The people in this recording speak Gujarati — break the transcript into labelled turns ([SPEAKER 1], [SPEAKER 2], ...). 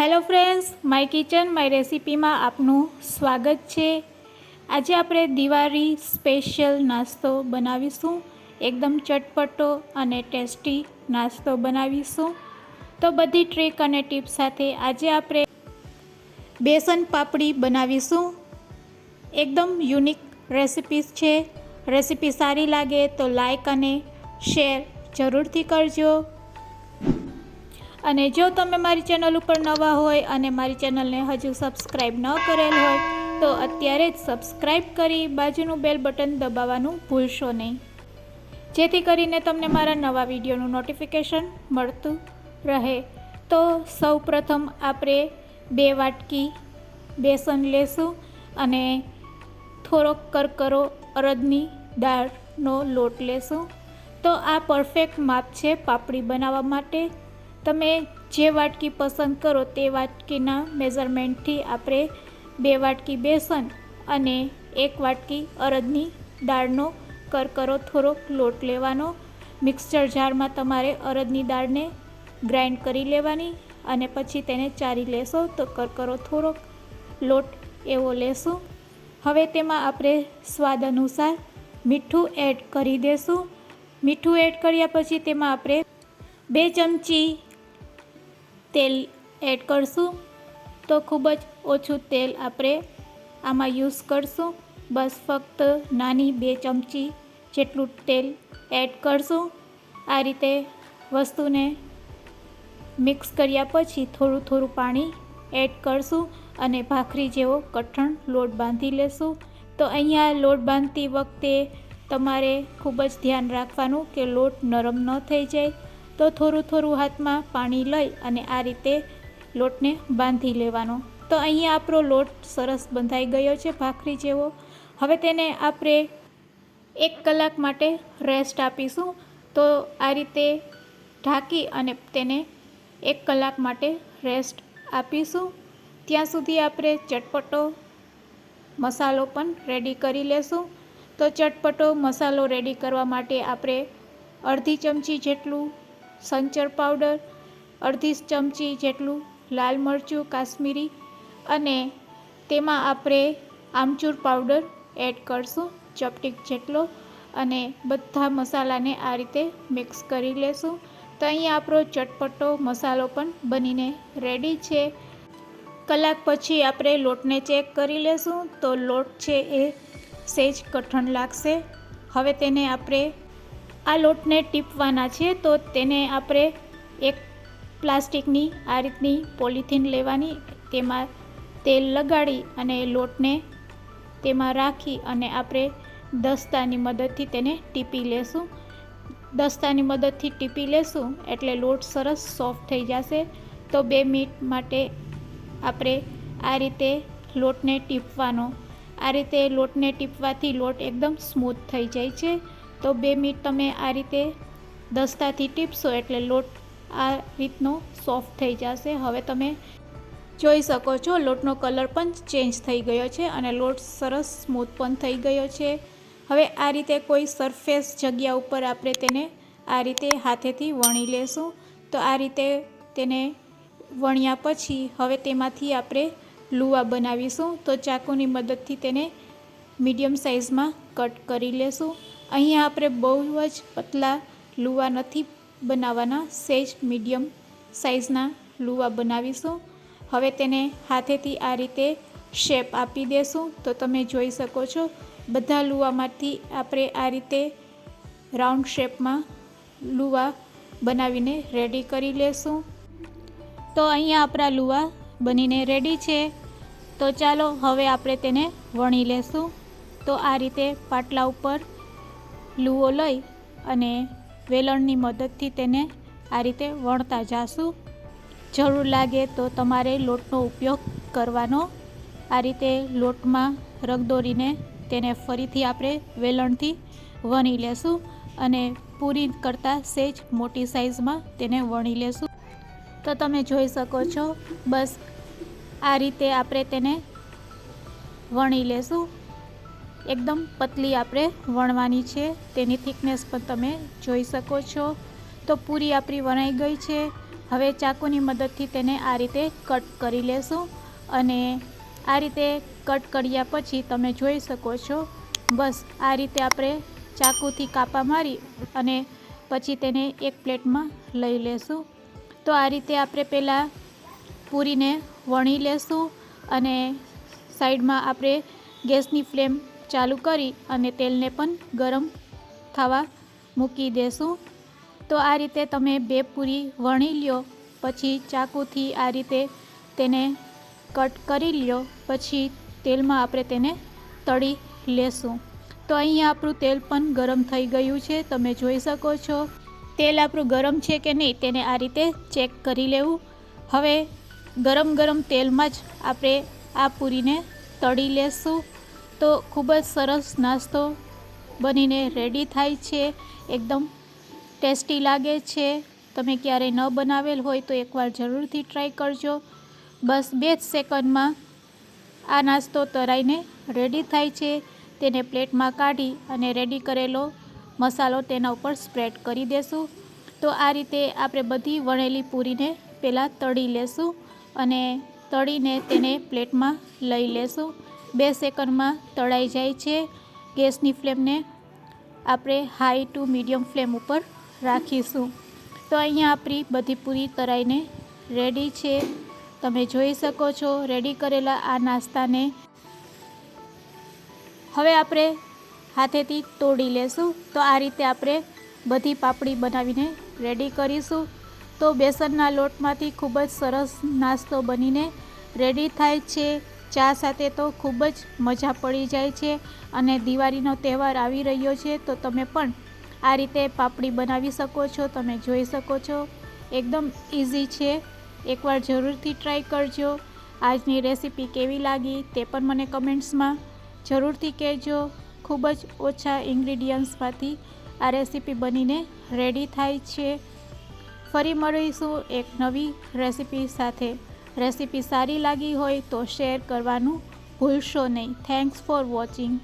[SPEAKER 1] Hello friends, my kitchen my રેસિપીમાં આપનું સ્વાગત છે। આજે આપણે દિવાળી સ્પેશિયલ નાસ્તો બનાવીશું। એકદમ ચટપટો અને ટેસ્ટી નાસ્તો બનાવીશું। તો બધી ટ્રીક અને ટિપ્સ સાથે આજે આપણે બેસન પાપડી બનાવીશું। એકદમ યુનિક રેસિપીસ છે। રેસિપી સારી લાગે તો લાઈક અને શેર જરૂરથી કરજો। અને જો તમે મારી ચેનલ ઉપર નવા હોય અને મારી ચેનલને હજુ સબસ્ક્રાઈબ ન કરેલ હોય તો અત્યારે જ સબસ્ક્રાઈબ કરી બાજુનું બેલ બટન દબાવવાનું ભૂલશો નહીં, જેથી કરીને તમને મારા નવા વિડીયોનું નોટિફિકેશન મળતું રહે। તો સૌ પ્રથમ આપણે 2 વાટકી બેસન લેશું અને થોડોક કરકરો અડદની દાળનો લોટ લેશું। તો આ પરફેક્ટ માપ છે પાપડી બનાવવા માટે। તમે જે વાટકી પસંદ કરો તે વાટકીના મેઝરમેન્ટથી આપણે 2 વાટકી બેસન અને 1 વાટકી અડદની દાળનો કરકરો થોડોક લોટ લેવાનો। મિક્સર જારમાં તમારે અડદની દાળને ગ્રાઇન્ડ કરી લેવાની અને પછી તેને ચારી લેશો તો કરકરો થોડોક લોટ એવો લેશું। હવે તેમાં આપણે સ્વાદ અનુસાર મીઠું એડ કરી દેશું। મીઠું એડ કર્યા પછી તેમાં આપણે 2 ચમચી તેલ એડ કરશું। તો ખૂબ જ ઓછું તેલ આપણે આમાં યુઝ કરશું। બસ ફક્ત નાની 2 ચમચી જેટલું તેલ એડ કરશું। આ રીતે વસ્તુને મિક્સ કર્યા પછી થોડું થોડું પાણી એડ કરશું અને ભાખરી જેવો કઠણ લોટ બાંધી લેશું। તો અહીંયા લોટ બાંધતી વખતે તમારે ખૂબ જ ધ્યાન રાખવાનું કે લોટ નરમ ન થઈ જાય। તો થોડું થોડું હાથમાં પાણી લઈ અને આ રીતે લોટને બાંધી લેવાનો। તો અહીંયા આપણો લોટ સરસ બંધાઈ ગયો છે ભાખરી જેવો। હવે તેને આપણે 1 કલાક માટે રેસ્ટ આપીશું। તો આ રીતે ઢાંકી અને તેને 1 કલાક માટે રેસ્ટ આપીશું। ત્યાં સુધી આપણે ચટપટો મસાલો પણ રેડી કરી લેશું। તો ચટપટો મસાલો રેડી કરવા માટે આપણે અડધી ચમચી જેટલું સંચર પાવડર, અડધી ચમચી જેટલું લાલ મરચું કાશ્મીરી અને તેમાં આપણે આમચૂર પાવડર એડ કરશું ચપટીક જેટલો અને બધા મસાલાને આ રીતે મિક્સ કરી લેશું। તો અહીંયા આપણો ચટપટો મસાલો પણ બનીને રેડી છે। કલાક પછી આપણે લોટને ચેક કરી લેશું। તો લોટ છે એ સહેજ કઠણ લાગશે। હવે તેને આપણે આ લોટને ટીપવાના છે। તો તેને આપણે એક પ્લાસ્ટિકની આ રીતની પોલિથીન લેવાની, તેમાં તેલ લગાડી અને લોટને તેમાં રાખી અને આપણે દસ્તાની મદદથી તેને ટીપી લેશું। દસ્તાની મદદથી ટીપી લેશું એટલે લોટ સરસ સોફ્ટ થઈ જશે। તો 2 મિનિટ માટે આપણે આ રીતે લોટને ટીપવાનો। આ રીતે લોટને ટીપવાથી લોટ એકદમ સ્મૂથ થઈ જાય છે। તો 2 મિનિટ તમે આ રીતે દસ્તાથી ટીપશો એટલે લોટ આ રીતનો સોફ્ટ થઈ જશે। હવે તમે જોઈ શકો છો લોટનો કલર પણ ચેન્જ થઈ ગયો છે અને લોટ સરસ સ્મૂથ પણ થઈ ગયો છે। હવે આ રીતે કોઈ સરફેસ જગ્યા ઉપર આપણે તેને આ રીતે હાથેથી વણી લેશું। તો આ રીતે તેને વણ્યા પછી હવે તેમાંથી આપણે લુવા બનાવીશું। તો ચાકુની મદદથી તેને મીડિયમ સાઇઝમાં કટ કરી લેશું। અહીંયા આપણે બહુ જ પતલા લુવા નથી બનાવવાના, સહેજ મીડિયમ સાઇઝના લુવા બનાવીશું। હવે તેને હાથેથી આ રીતે શેપ આપી દેશું। તો તમે જોઈ શકો છો બધા લુવામાંથી આપણે આ રીતે રાઉન્ડ શેપમાં લુવા બનાવીને રેડી કરી લેશું। તો અહીંયા આપણા લુવા બનીને રેડી છે। તો ચાલો હવે આપણે તેને વણી લેશું। તો આ રીતે પાટલા ઉપર લુવો લઈ અને વેલણની મદદથી તેને આ રીતે વણતા જાશું। જરૂર લાગે તો તમારે લોટનો ઉપયોગ કરવાનો। આ રીતે લોટમાં રગદોરીને તેને ફરીથી આપણે વેલણથી વણી લેશું અને પૂરી કરતાં સહેજ મોટી સાઇઝમાં તેને વણી લેશું। તો તમે જોઈ શકો છો બસ આ રીતે આપણે તેને વણી લેશું। એકદમ પતલી આપણે વણવાની છે। તેની થિકનેસ પણ તમે જોઈ શકો છો। તો પૂરી આપણી વણાઈ ગઈ છે। હવે ચાકુની મદદથી તેને આ રીતે કટ કરી લેશું અને આ રીતે કટ કર્યા પછી તમે જોઈ શકો છો બસ આ રીતે આપણે ચાકુથી કાપા મારી અને પછી તેને એક પ્લેટમાં લઈ લેશું। તો આ રીતે આપણે પહેલાં પૂરીને વણી લેશું અને સાઈડમાં આપણે ગેસની ફ્લેમ ચાલુ કરી અને તેલને પણ ગરમ થવા મૂકી દેશું। તો આ રીતે તમે 2 પૂરી વણી લ્યો પછી ચાકુથી આ રીતે તેને કટ કરી લ્યો પછી તેલમાં આપણે તેને તળી લેશું। તો અહીંયા આપણું તેલ પણ ગરમ થઈ ગયું છે, તમે જોઈ શકો છો તેલ આપણું ગરમ છે કે નહીં તેને આ રીતે ચેક કરી લેવું। હવે ગરમ તેલમાં જ આપણે આ પૂરીને તળી લેશું। તો ખૂબ જ સરસ નાસ્તો બનીને રેડી થાય છે, એકદમ ટેસ્ટી લાગે છે। તમે ક્યારેય ન બનાવેલ હોય તો એકવાર જરૂરથી ટ્રાય કરજો। બસ 2 જ સેકન્ડમાં આ નાસ્તો તળાઈને રેડી થાય છે। તેને પ્લેટમાં કાઢી અને રેડી કરેલો મસાલો તેના ઉપર સ્પ્રેડ કરી દેશું। તો આ રીતે આપણે બધી વણેલી પૂરીને પહેલાં તળી લેશું અને તળીને તેને પ્લેટમાં લઈ લેશું। 2 સેકન્ડમાં તળાઈ જાય છે। ગેસની ફ્લેમને આપણે હાઈ ટુ મીડિયમ ફ્લેમ ઉપર રાખીશું। તો અહીંયા આપણી બધી પૂરી તળાઈને રેડી છે, તમે જોઈ શકો છો રેડી કરેલા આ નાસ્તાને હવે આપણે હાથેથી તોડી લેશું। તો આ રીતે આપણે બધી પાપડી બનાવીને રેડી કરીશું। તો બેસનના લોટમાંથી ખૂબ જ સરસ નાસ્તો બનીને રેડી થાય છે। ચા સાથે તો ખૂબ જ મજા પડી જાય છે અને દિવાળીનો તહેવાર આવી રહ્યો છે તો તમે પણ આ રીતે પાપડી બનાવી શકો છો। તમે જોઈ શકો છો એકદમ ઇઝી છે, એકવાર જરૂરથી ટ્રાય કરજો। આજની રેસીપી કેવી લાગી તે પણ મને કમેન્ટ્સમાં જરૂરથી કહેજો। ખૂબ જ ઓછા ઇન્ગ્રીડિયન્ટ્સમાંથી આ રેસીપી બનીને રેડી થાય છે। ફરી મળીશું એક નવી રેસીપી સાથે। રેસીપી સારી લાગી હોય તો શેર કરવાનું ભૂલશો નહીં। Thanks for watching.